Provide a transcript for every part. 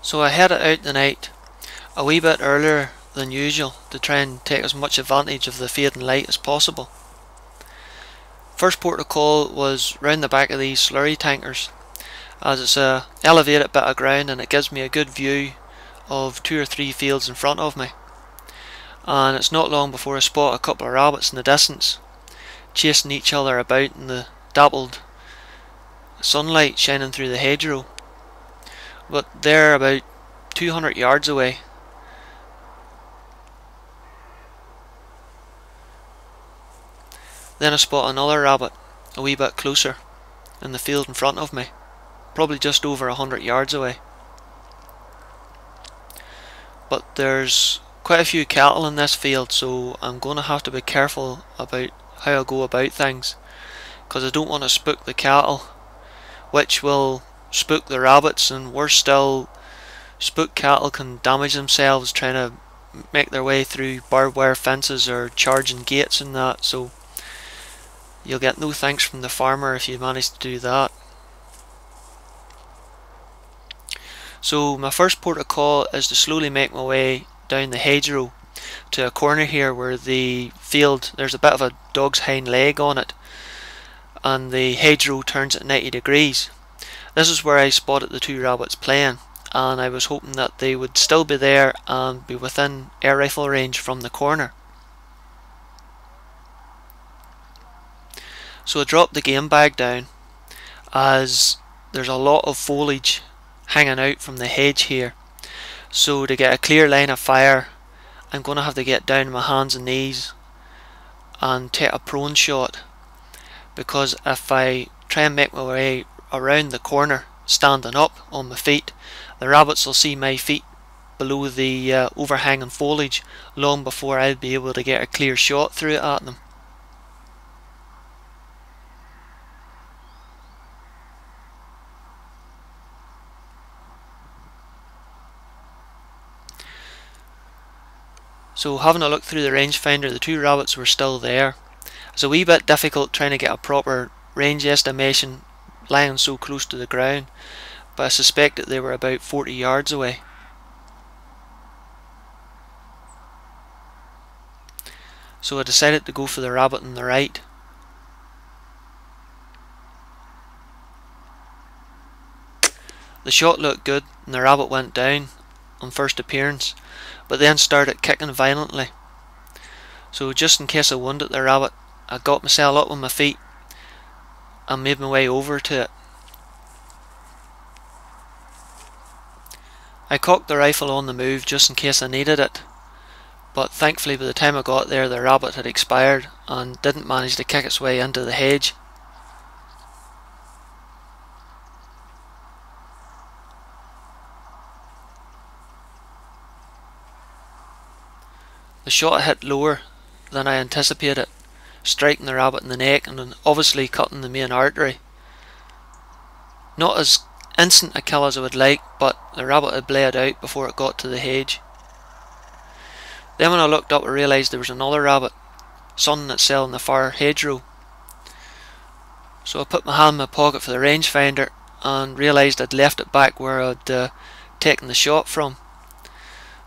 So I headed out the night a wee bit earlier than usual to try and take as much advantage of the fading light as possible. First port of call was round the back of these slurry tankers, as it's a elevated bit of ground and it gives me a good view of 2 or 3 fields in front of me. And it's not long before I spot a couple of rabbits in the distance, chasing each other about in the dappled sunlight shining through the hedgerow. But they're about 200 yards away. Then I spot another rabbit a wee bit closer in the field in front of me, probably just over 100 yards away. But there's quite a few cattle in this field, so I'm going to have to be careful about how I go about things, because I don't want to spook the cattle, which will spook the rabbits, and worse still, spook cattle can damage themselves trying to make their way through barbed wire fences or charging gates and that, so you'll get no thanks from the farmer if you manage to do that. So my first port of call is to slowly make my way down the hedgerow to a corner here where the field, there's a bit of a dog's hind leg on it, and the hedgerow turns at 90 degrees. This is where I spotted the 2 rabbits playing, and I was hoping that they would still be there and be within air rifle range from the corner. So I dropped the game bag down, as there's a lot of foliage hanging out from the hedge here. So to get a clear line of fire, I'm going to have to get down on my hands and knees and take a prone shot, because if I try and make my way around the corner standing up on my feet, the rabbits will see my feet below the overhanging foliage long before I'll be able to get a clear shot through it at them. So having a look through the rangefinder, the 2 rabbits were still there. It's a wee bit difficult trying to get a proper range estimation lying so close to the ground, but I suspect that they were about 40 yards away. So I decided to go for the rabbit on the right. The shot looked good and the rabbit went down on first appearance, but then started kicking violently. So just in case I wounded the rabbit, I got myself up on my feet and made my way over to it. I cocked the rifle on the move just in case I needed it, but thankfully by the time I got there the rabbit had expired and didn't manage to kick its way into the hedge. The shot hit lower than I anticipated, striking the rabbit in the neck and then obviously cutting the main artery. Not as instant a kill as I would like, but the rabbit had bled out before it got to the hedge. Then when I looked up I realised there was another rabbit sunning itself in the far hedgerow. So I put my hand in my pocket for the rangefinder and realised I'd left it back where I'd taken the shot from.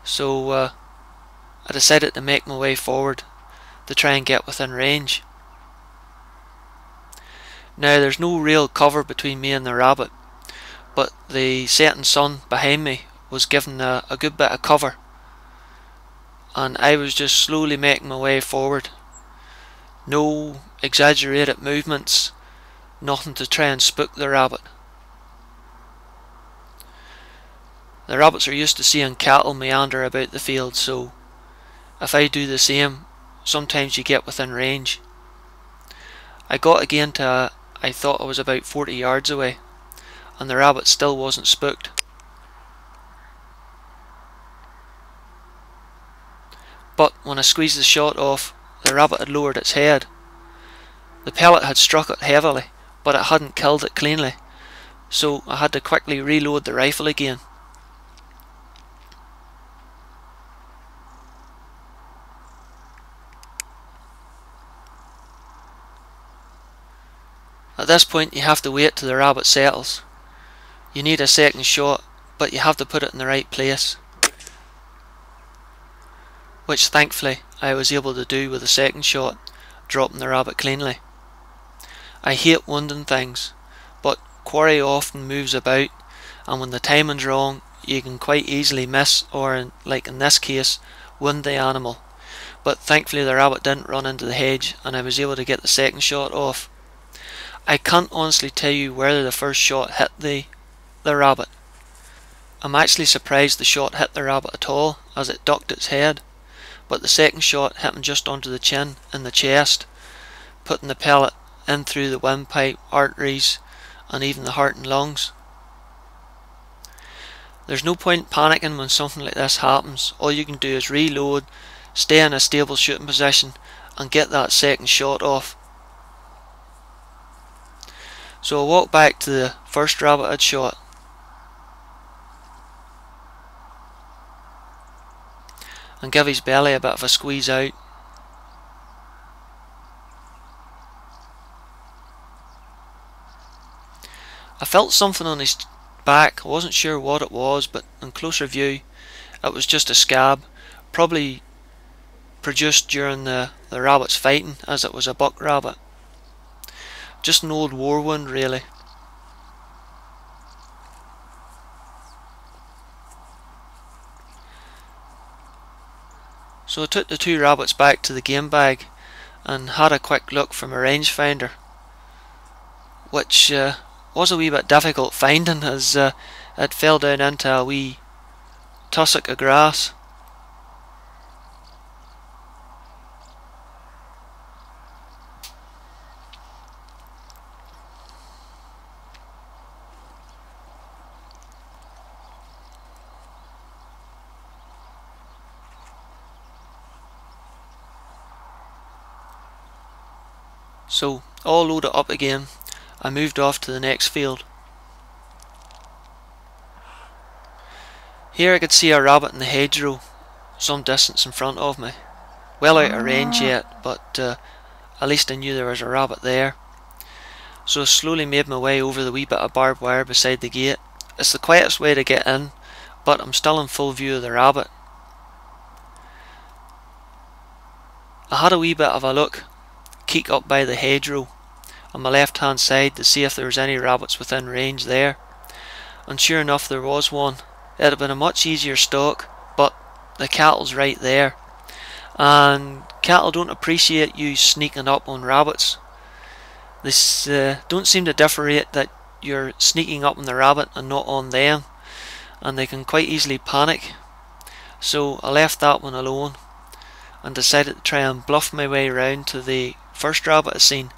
So I decided to make my way forward to try and get within range. Now there's no real cover between me and the rabbit, but the setting sun behind me was giving a good bit of cover, and I was just slowly making my way forward. No exaggerated movements, nothing to try and spook the rabbit. The rabbits are used to seeing cattle meander about the field, so if I do the same, sometimes you get within range. I got again to, I thought I was about 40 yards away, and the rabbit still wasn't spooked. But when I squeezed the shot off, the rabbit had lowered its head. The pellet had struck it heavily, but it hadn't killed it cleanly, so I had to quickly reload the rifle again. At this point you have to wait till the rabbit settles. You need a second shot but you have to put it in the right place, which thankfully I was able to do with the second shot, dropping the rabbit cleanly. I hate wounding things, but quarry often moves about, and when the timing's wrong you can quite easily miss, or like in this case, wound the animal. But thankfully the rabbit didn't run into the hedge and I was able to get the second shot off. I can't honestly tell you whether the first shot hit the rabbit. I'm actually surprised the shot hit the rabbit at all, as it ducked its head, but the second shot hit him just under the chin and the chest, putting the pellet in through the windpipe, arteries and even the heart and lungs. There's no point panicking when something like this happens. All you can do is reload, stay in a stable shooting position and get that second shot off. So I walked back to the first rabbit I'd shot. And give his belly a bit of a squeeze out. I felt something on his back. I wasn't sure what it was, but on closer view it was just a scab, probably produced during the rabbit's fighting, as it was a buck rabbit. Just an old war wound really. So I took the two rabbits back to the game bag and had a quick look from a rangefinder, which was a wee bit difficult finding, as it fell down into a wee tussock of grass. So, all loaded up again, I moved off to the next field. Here I could see a rabbit in the hedgerow, some distance in front of me. Well out of range yet, but at least I knew there was a rabbit there. So I slowly made my way over the wee bit of barbed wire beside the gate. It's the quietest way to get in, but I'm still in full view of the rabbit. I had a wee bit of a look, keek up by the hedgerow on my left hand side to see if there was any rabbits within range there, and sure enough there was one. It had been a much easier stalk, but the cattle's right there, and cattle don't appreciate you sneaking up on rabbits. They don't seem to differentiate that you're sneaking up on the rabbit and not on them, and they can quite easily panic. So I left that one alone and decided to try and bluff my way round to the first rabbit I seen.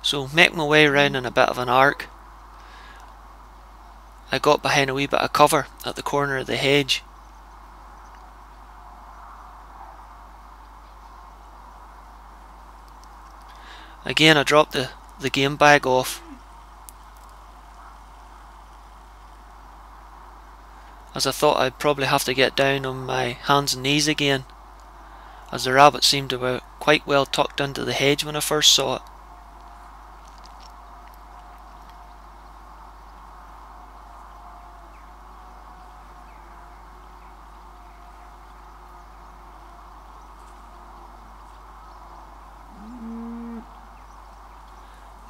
So make my way round in a bit of an arc. I got behind a wee bit of cover at the corner of the hedge. Again I dropped the game bag off, as I thought I'd probably have to get down on my hands and knees again, as the rabbit seemed to be quite well tucked into the hedge when I first saw it.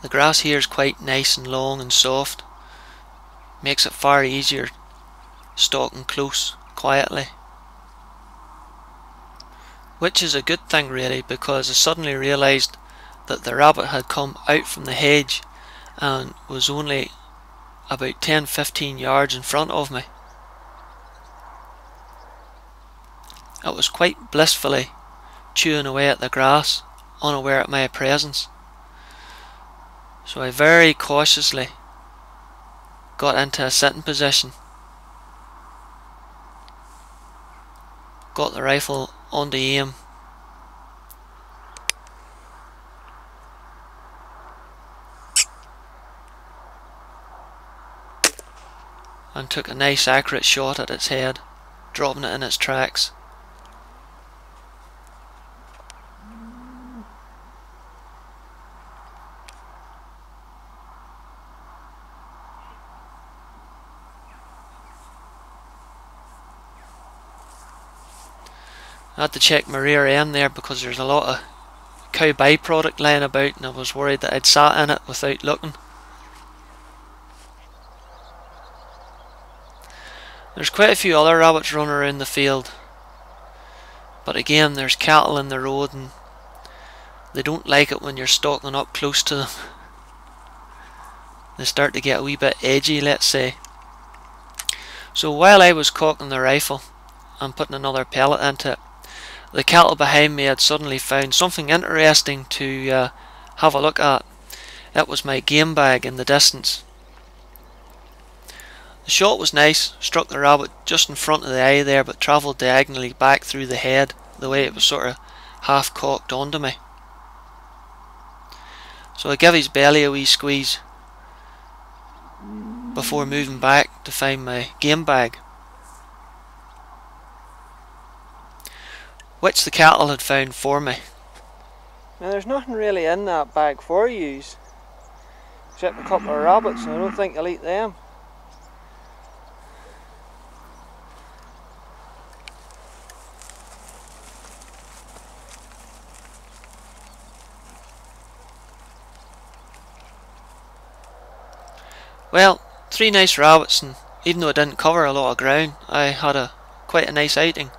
The grass here is quite nice and long and soft, makes it far easier stalking close, quietly. Which is a good thing really, because I suddenly realised that the rabbit had come out from the hedge and was only about 10-15 yards in front of me. It was quite blissfully chewing away at the grass, unaware of my presence. So I very cautiously got into a sitting position, got the rifle onto aim, and took a nice accurate shot at its head, dropping it in its tracks. I had to check my rear end there because there's a lot of cow byproduct lying about, and I was worried that I'd sat in it without looking. There's quite a few other rabbits running around the field, but again there's cattle in the road and they don't like it when you're stalking up close to them. They start to get a wee bit edgy, let's say. So while I was cocking the rifle and putting another pellet into it, the cattle behind me had suddenly found something interesting to have a look at. It was my game bag in the distance. The shot was nice, struck the rabbit just in front of the eye there, but travelled diagonally back through the head, the way it was sort of half cocked onto me. So I gave his belly a wee squeeze before moving back to find my game bag, which the cattle had found for me. Now there's nothing really in that bag for you, except a couple of rabbits, and I don't think I'll eat them. Well, 3 nice rabbits, and even though I didn't cover a lot of ground, I had quite a nice outing.